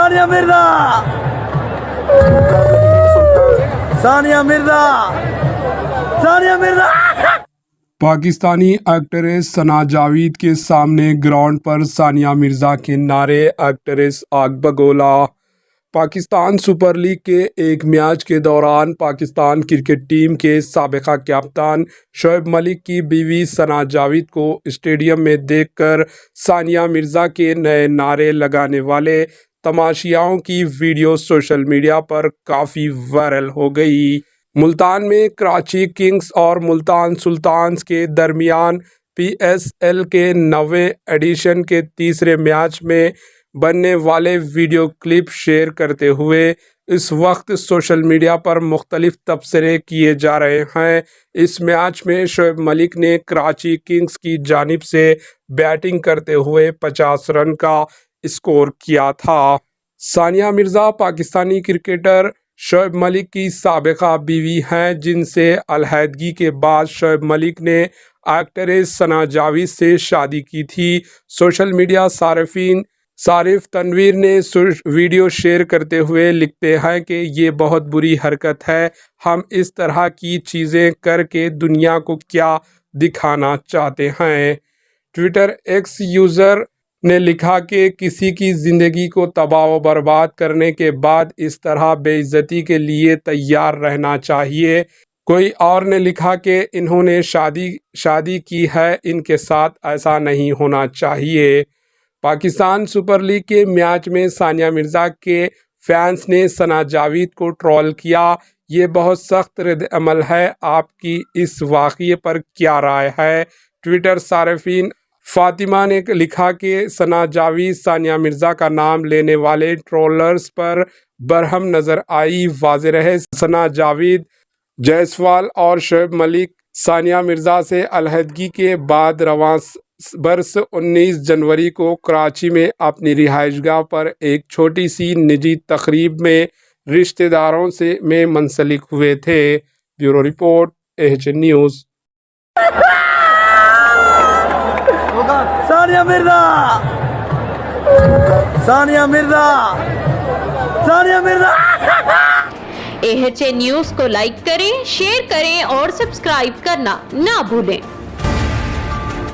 Sania Mirza, Sania Mirza, Sania Mirza. Pakistani actress सना जावेद के सामने ground पर सानिया मिर्जा के नारे, एक्ट्रेस आग बगोला। पाकिस्तान सुपर लीग के एक मैच के दौरान पाकिस्तान क्रिकेट टीम के साबिका कप्तान शोएब मलिक की बीवी सना जावेद को स्टेडियम में देखकर सानिया मिर्जा के नए नारे लगाने वाले तमाशियाओं की वीडियो सोशल मीडिया पर काफ़ी वायरल हो गई। मुल्तान में कराची किंग्स और मुल्तान सुल्तान्स के दरमियान PSL के 9वें एडिशन के तीसरे मैच में बनने वाले वीडियो क्लिप शेयर करते हुए इस वक्त सोशल मीडिया पर मुख्तलिफ तबसरे किए जा रहे हैं। इस मैच में शोएब मलिक ने कराची किंग्स की जानिब से बैटिंग करते हुए 50 रन का स्कोर किया था। सानिया मिर्ज़ा पाकिस्तानी क्रिकेटर शोएब मलिक की साबिका बीवी हैं, जिनसे अलहदगी के बाद शोएब मलिक ने एक्ट्रेस सना जावेद से शादी की थी। सोशल मीडिया सारिफ तनवीर ने वीडियो शेयर करते हुए लिखते हैं कि ये बहुत बुरी हरकत है, हम इस तरह की चीज़ें करके दुनिया को क्या दिखाना चाहते हैं। ट्विटर एक्स यूज़र ने लिखा कि किसी की ज़िंदगी को तबाह व बर्बाद करने के बाद इस तरह बेइज्जती के लिए तैयार रहना चाहिए। कोई और ने लिखा कि इन्होंने शादी की है, इनके साथ ऐसा नहीं होना चाहिए। पाकिस्तान सुपर लीग के मैच में सानिया मिर्ज़ा के फैंस ने सना जावेद को ट्रोल किया। ये बहुत सख्त रद्द-अमल है, आपकी इस वाक़ये पर क्या राय है? ट्विटर सारिफीन फातिमा ने लिखा कि सना जावेद सानिया मिर्ज़ा का नाम लेने वाले ट्रोलर्स पर बरहम नज़र आई। वाज़ेह रहे, सना जावेद, जायसवाल और शोएब मलिक सानिया मिर्ज़ा से अलहदगी के बाद रवां बरस 19 जनवरी को कराची में अपनी रिहाइशगाह पर एक छोटी सी निजी तकरीब में रिश्तेदारों से मुंसलिक हुए थे। Bureau report, AHN news. Sania Mirza, Sania Mirza, Sania Mirza. AHN news को लाइक करें, शेयर करें और सब्सक्राइब करना ना भूलें।